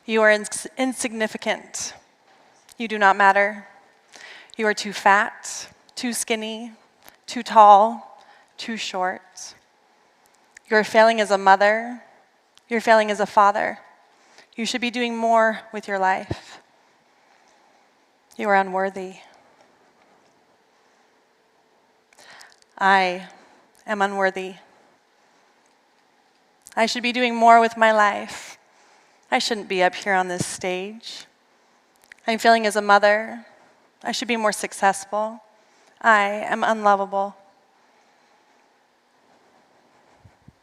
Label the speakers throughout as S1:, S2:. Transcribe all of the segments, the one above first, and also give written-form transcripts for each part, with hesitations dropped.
S1: You are insignificant. You do not matter. You are too fat, too skinny, too tall, too short. You are failing as a mother. You're failing as a father. You should be doing more with your life. You are unworthy. I am unworthy. I should be doing more with my life. I shouldn't be up here on this stage. I'm failing as a mother. I should be more successful. I am unlovable.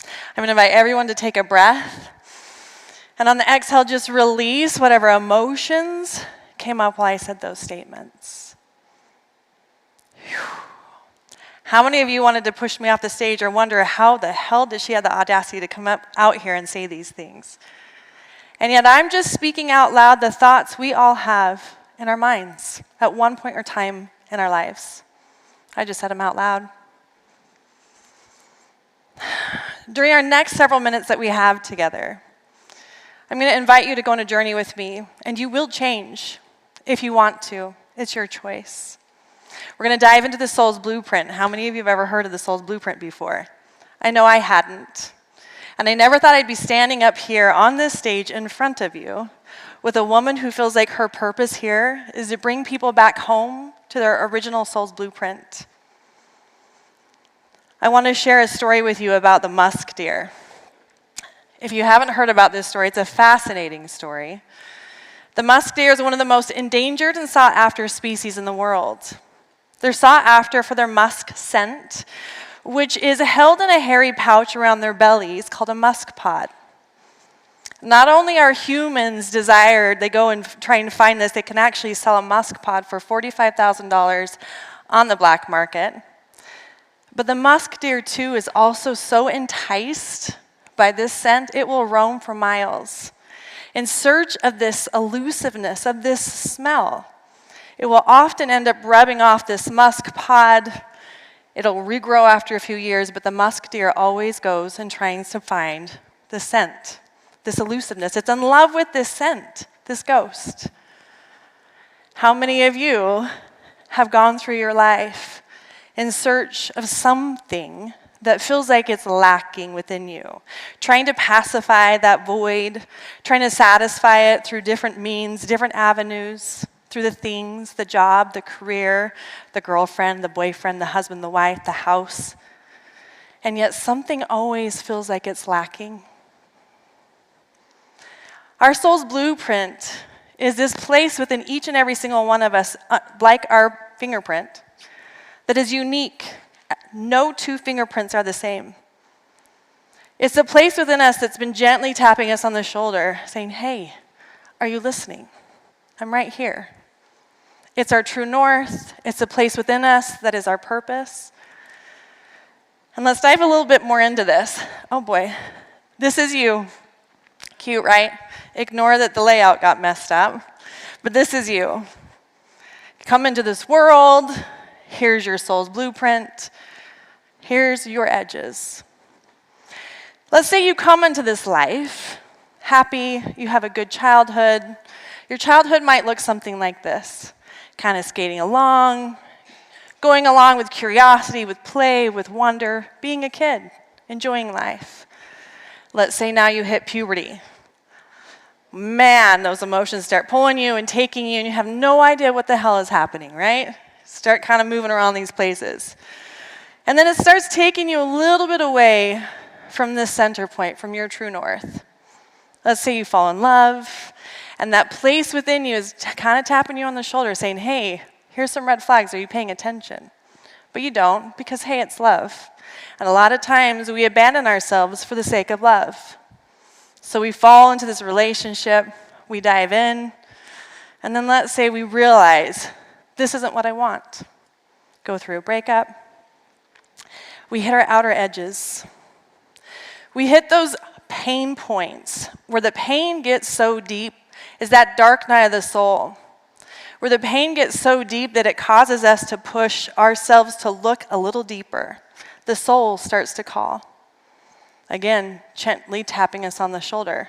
S1: I'm going to invite everyone to take a breath. And on the exhale, just release whatever emotions came up while I said those statements. Whew. How many of you wanted to push me off the stage or wonder how the hell did she have the audacity to come out here and say these things? And yet I'm just speaking out loud the thoughts we all have in our minds at one point or time in our lives. I just said them out loud. During our next several minutes that we have together, I'm going to invite you to go on a journey with me, and you will change if you want to. It's your choice. We're going to dive into the soul's blueprint. How many of you have ever heard of the soul's blueprint before? I know I hadn't. And I never thought I'd be standing up here on this stage in front of you with a woman who feels like her purpose here is to bring people back home to their original soul's blueprint. I want to share a story with you about the musk deer. If you haven't heard about this story, it's a fascinating story. The musk deer is one of the most endangered and sought-after species in the world. They're sought after for their musk scent, which is held in a hairy pouch around their bellies called a musk pod. Not only are humans desired, they go and try and find this, they can actually sell a musk pod for $45,000 on the black market. But the musk deer, too, is also so enticed by this scent, it will roam for miles in search of this elusiveness, of this smell. It will often end up rubbing off this musk pod. It'll regrow after a few years, but the musk deer always goes and tries to find the scent, this elusiveness. It's in love with this scent, this ghost. How many of you have gone through your life in search of something that feels like it's lacking within you, trying to pacify that void, trying to satisfy it through different means, different avenues, through the things, the job, the career, the girlfriend, the boyfriend, the husband, the wife, the house, and yet something always feels like it's lacking? Our soul's blueprint is this place within each and every single one of us, like our fingerprint, that is unique. No two fingerprints are the same. It's a place within us that's been gently tapping us on the shoulder, saying, hey, are you listening? I'm right here. It's our true north. It's a place within us that is our purpose. And let's dive a little bit more into this. Oh boy, this is you. Cute, right? Ignore that the layout got messed up. But this is you. Come into this world. Here's your soul's blueprint. Here's your edges. Let's say you come into this life happy, you have a good childhood. Your childhood might look something like this, kind of skating along, going along with curiosity, with play, with wonder, being a kid, enjoying life. Let's say now you hit puberty. Man, those emotions start pulling you and taking you, and you have no idea what the hell is happening, right? Start kind of moving around these places. And then it starts taking you a little bit away from this center point, from your true north. Let's say you fall in love, and that place within you is kind of tapping you on the shoulder, saying, hey, here's some red flags. Are you paying attention? But you don't, because, hey, it's love. And a lot of times we abandon ourselves for the sake of love. So we fall into this relationship, we dive in, and then let's say we realize, this isn't what I want. Go through a breakup. We hit our outer edges. We hit those pain points where the pain gets so deep, is that dark night of the soul, where the pain gets so deep that it causes us to push ourselves to look a little deeper. The soul starts to call. Again, gently tapping us on the shoulder.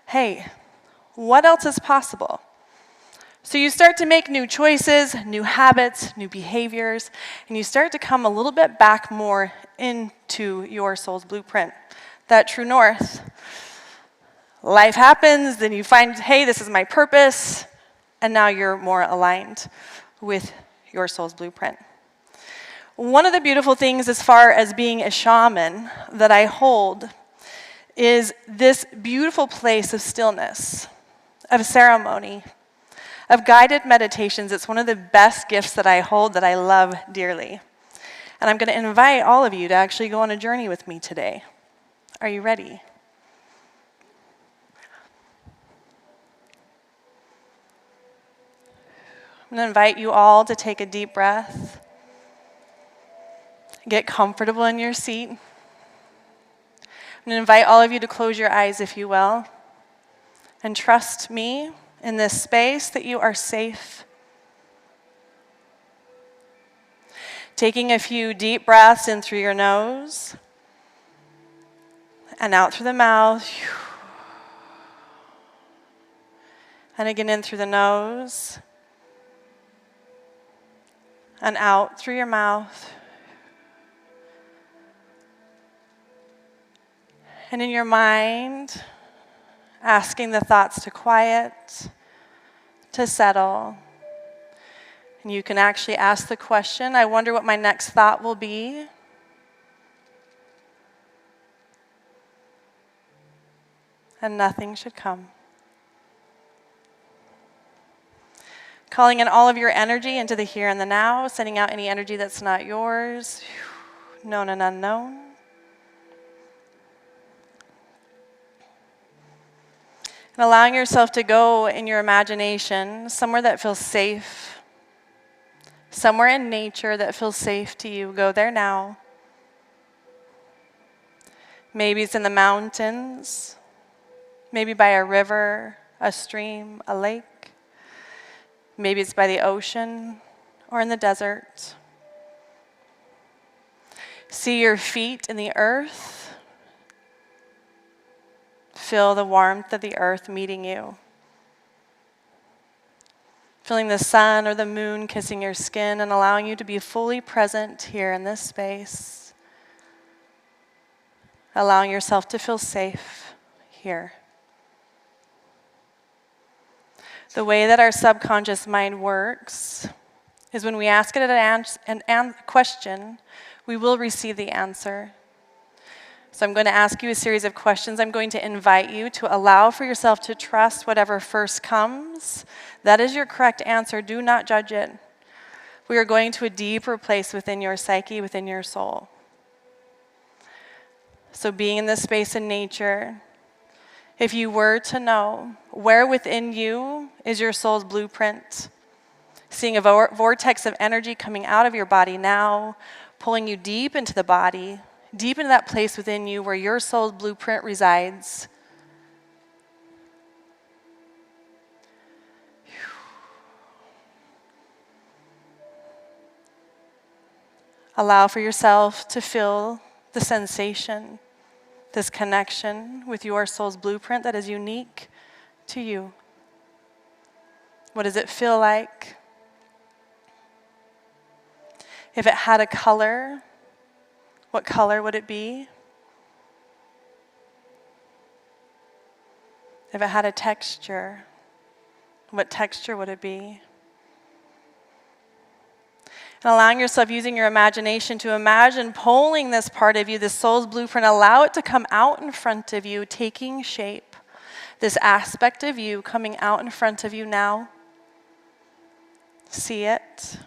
S1: Hey, what else is possible? So you start to make new choices, new habits, new behaviors, and you start to come a little bit back more into your soul's blueprint, that true north. Life happens, then you find, hey, this is my purpose, and now you're more aligned with your soul's blueprint. One of the beautiful things as far as being a shaman that I hold is this beautiful place of stillness, of ceremony, of guided meditations. It's one of the best gifts that I hold that I love dearly. And I'm going to invite all of you to actually go on a journey with me today. Are you ready? I'm going to invite you all to take a deep breath. Get comfortable in your seat. I'm going to invite all of you to close your eyes, if you will, and trust me in this space that you are safe. Taking a few deep breaths in through your nose and out through the mouth. And again in through the nose and out through your mouth. And in your mind, asking the thoughts to quiet, to settle. And you can actually ask the question, I wonder what my next thought will be. And nothing should come. Calling in all of your energy into the here and the now, sending out any energy that's not yours, known and unknown. And allowing yourself to go in your imagination somewhere that feels safe, somewhere in nature that feels safe to you. Go there now. Maybe it's in the mountains, maybe by a river, a stream, a lake. Maybe it's by the ocean or in the desert. See your feet in the earth. Feel the warmth of the earth meeting you. Feeling the sun or the moon kissing your skin and allowing you to be fully present here in this space. Allowing yourself to feel safe here. The way that our subconscious mind works is when we ask it a question, we will receive the answer. So I'm going to ask you a series of questions. I'm going to invite you to allow for yourself to trust whatever first comes. That is your correct answer. Do not judge it. We are going to a deeper place within your psyche, within your soul. So being in this space in nature, if you were to know where within you is your soul's blueprint, seeing a vortex of energy coming out of your body now, pulling you deep into the body, deep into that place within you where your soul's blueprint resides. Allow for yourself to feel the sensation, this connection with your soul's blueprint that is unique to you. What does it feel like? If it had a color, what color would it be? If it had a texture, what texture would it be? And allowing yourself, using your imagination, to imagine pulling this part of you, this soul's blueprint, allow it to come out in front of you, taking shape. This aspect of you coming out in front of you now. See it.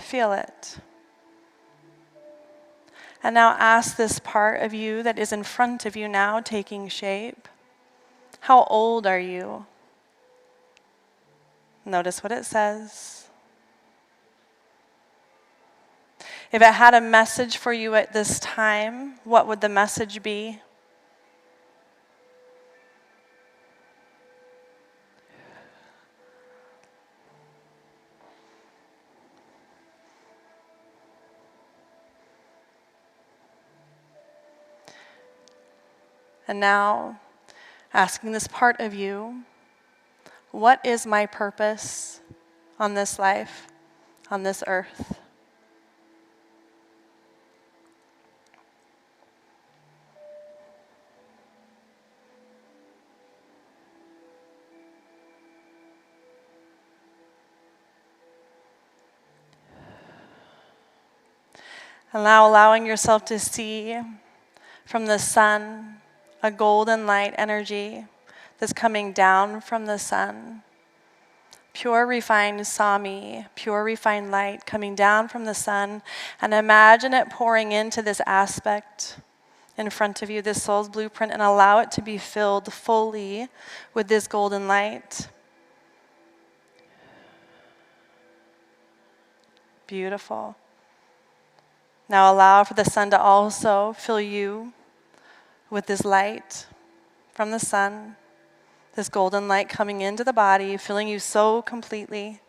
S1: Feel it. And now ask this part of you that is in front of you now, taking shape. How old are you? Notice what it says. If it had a message for you at this time, what would the message be? And now, asking this part of you, what is my purpose on this life, on this earth? And now allowing yourself to see from the sun a golden light energy that's coming down from the sun. Pure refined Sami, pure refined light coming down from the sun. And imagine it pouring into this aspect in front of you, this soul's blueprint, and allow it to be filled fully with this golden light. Beautiful. Now allow for the sun to also fill you with this light from the sun, this golden light coming into the body, filling you so completely.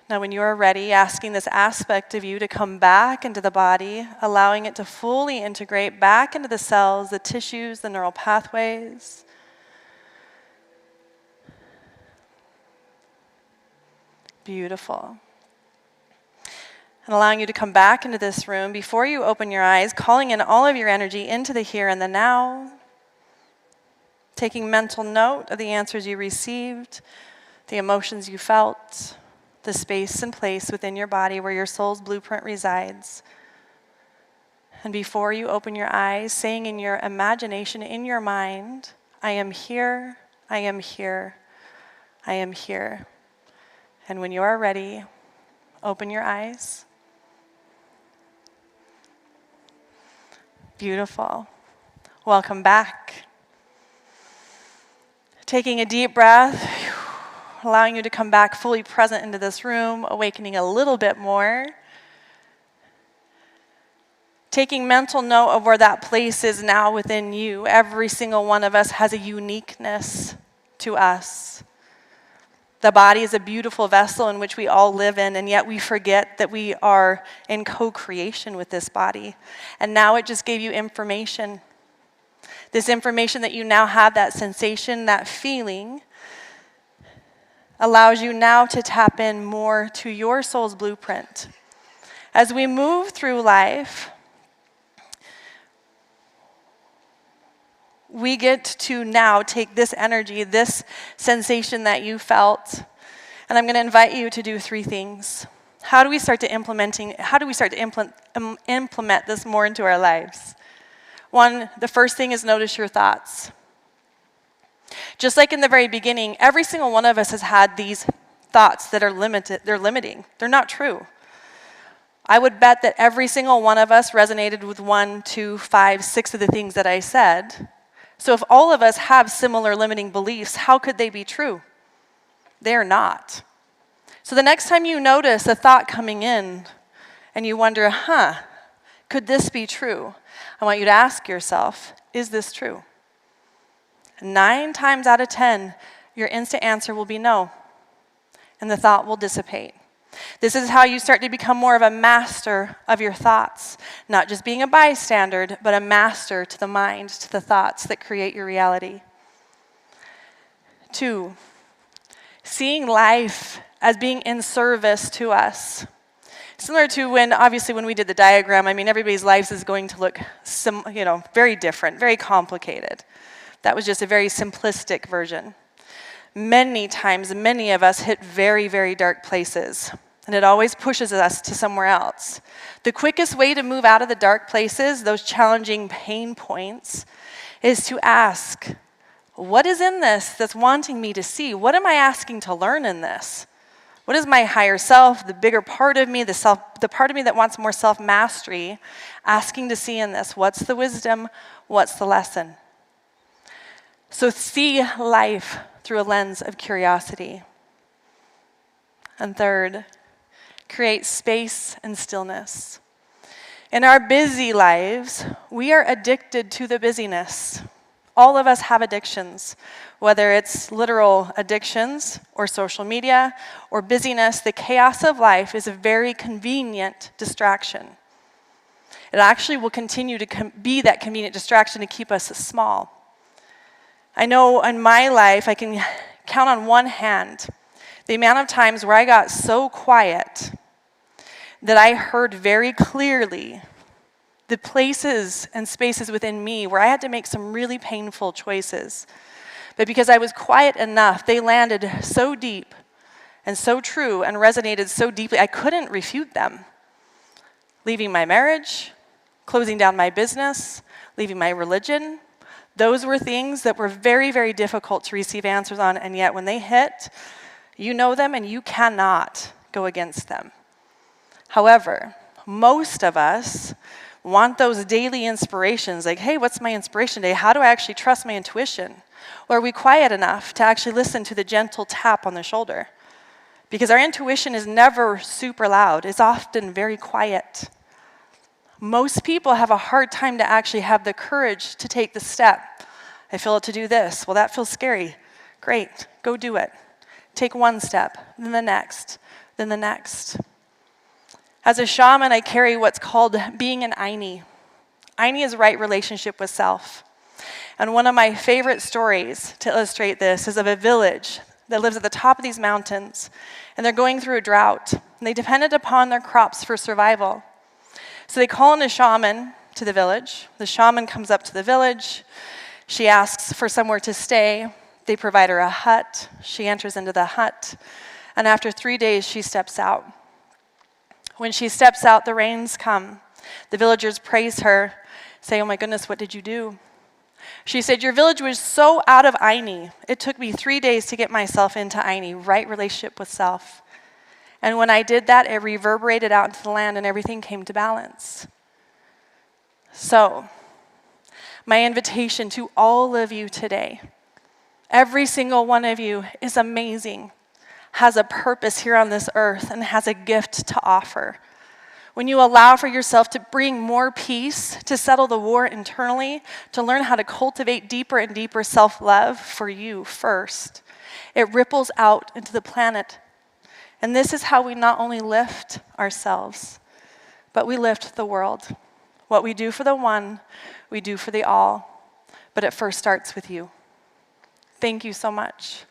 S1: Now when you are ready, asking this aspect of you to come back into the body, allowing it to fully integrate back into the cells, the tissues, the neural pathways. Beautiful. And allowing you to come back into this room before you open your eyes, calling in all of your energy into the here and the now, taking mental note of the answers you received, the emotions you felt, the space and place within your body where your soul's blueprint resides. And before you open your eyes, saying in your imagination, in your mind, I am here, I am here, I am here. And when you are ready, open your eyes. Beautiful. Welcome back. Taking a deep breath, allowing you to come back fully present into this room, awakening a little bit more. Taking mental note of where that place is now within you. Every single one of us has a uniqueness to us. The body is a beautiful vessel in which we all live in, and yet we forget that we are in co-creation with this body. And now it just gave you information. This information that you now have, that sensation, that feeling, allows you now to tap in more to your soul's blueprint. As we move through life, we get to now take this energy, this sensation that you felt, and I'm going to invite you to do 3 things. How do we start to implement this more into our lives? 1, the first thing is notice your thoughts. Just like in the very beginning, every single one of us has had these thoughts that are limiting. They're not true. I would bet that every single one of us resonated with 1, 2, 5, 6 of the things that I said. So if all of us have similar limiting beliefs, how could they be true? They're not. So the next time you notice a thought coming in and you wonder, could this be true? I want you to ask yourself, is this true? 9 times out of 10, your instant answer will be no, and the thought will dissipate. This is how you start to become more of a master of your thoughts, not just being a bystander, but a master to the mind, to the thoughts that create your reality. 2, seeing life as being in service to us. Similar to when we did the diagram, everybody's lives is going to look very different, very complicated. That was just a very simplistic version. Many times, many of us hit very, very dark places, and it always pushes us to somewhere else. The quickest way to move out of the dark places, those challenging pain points, is to ask, what is in this that's wanting me to see? What am I asking to learn in this? What is my higher self, the bigger part of me, the part of me that wants more self-mastery, asking to see in this? What's the wisdom? What's the lesson? So see life through a lens of curiosity. And 3rd, create space and stillness. In our busy lives, we are addicted to the busyness. All of us have addictions, whether it's literal addictions or social media or busyness. The chaos of life is a very convenient distraction. It actually will continue to be that convenient distraction to keep us small. I know in my life, I can count on one hand the amount of times where I got so quiet that I heard very clearly the places and spaces within me where I had to make some really painful choices. But because I was quiet enough, they landed so deep and so true and resonated so deeply, I couldn't refute them. Leaving my marriage, closing down my business, leaving my religion, those were things that were very, very difficult to receive answers on, and yet when they hit, you know them and you cannot go against them. However, most of us want those daily inspirations, like, hey, what's my inspiration today? How do I actually trust my intuition? Or are we quiet enough to actually listen to the gentle tap on the shoulder? Because our intuition is never super loud. It's often very quiet. Most people have a hard time to actually have the courage to take the step. I feel it to do this. Well, that feels scary. Great, go do it. Take one step, then the next, then the next. As a shaman, I carry what's called being an Aini. Aini is right relationship with self. And one of my favorite stories to illustrate this is of a village that lives at the top of these mountains, and they're going through a drought, and they depended upon their crops for survival. So they call in a shaman to the village. The shaman comes up to the village. She asks for somewhere to stay. They provide her a hut. She enters into the hut, and after 3 days, she steps out. When she steps out, the rains come. The villagers praise her, say, oh my goodness, what did you do? She said, your village was so out of Aini. It took me 3 days to get myself into Aini, right relationship with self. And when I did that, it reverberated out into the land and everything came to balance. So, my invitation to all of you today, every single one of you is amazing, has a purpose here on this earth, and has a gift to offer. When you allow for yourself to bring more peace, to settle the war internally, to learn how to cultivate deeper and deeper self-love for you first, it ripples out into the planet. And this is how we not only lift ourselves, but we lift the world. What we do for the one, we do for the all. But it first starts with you. Thank you so much.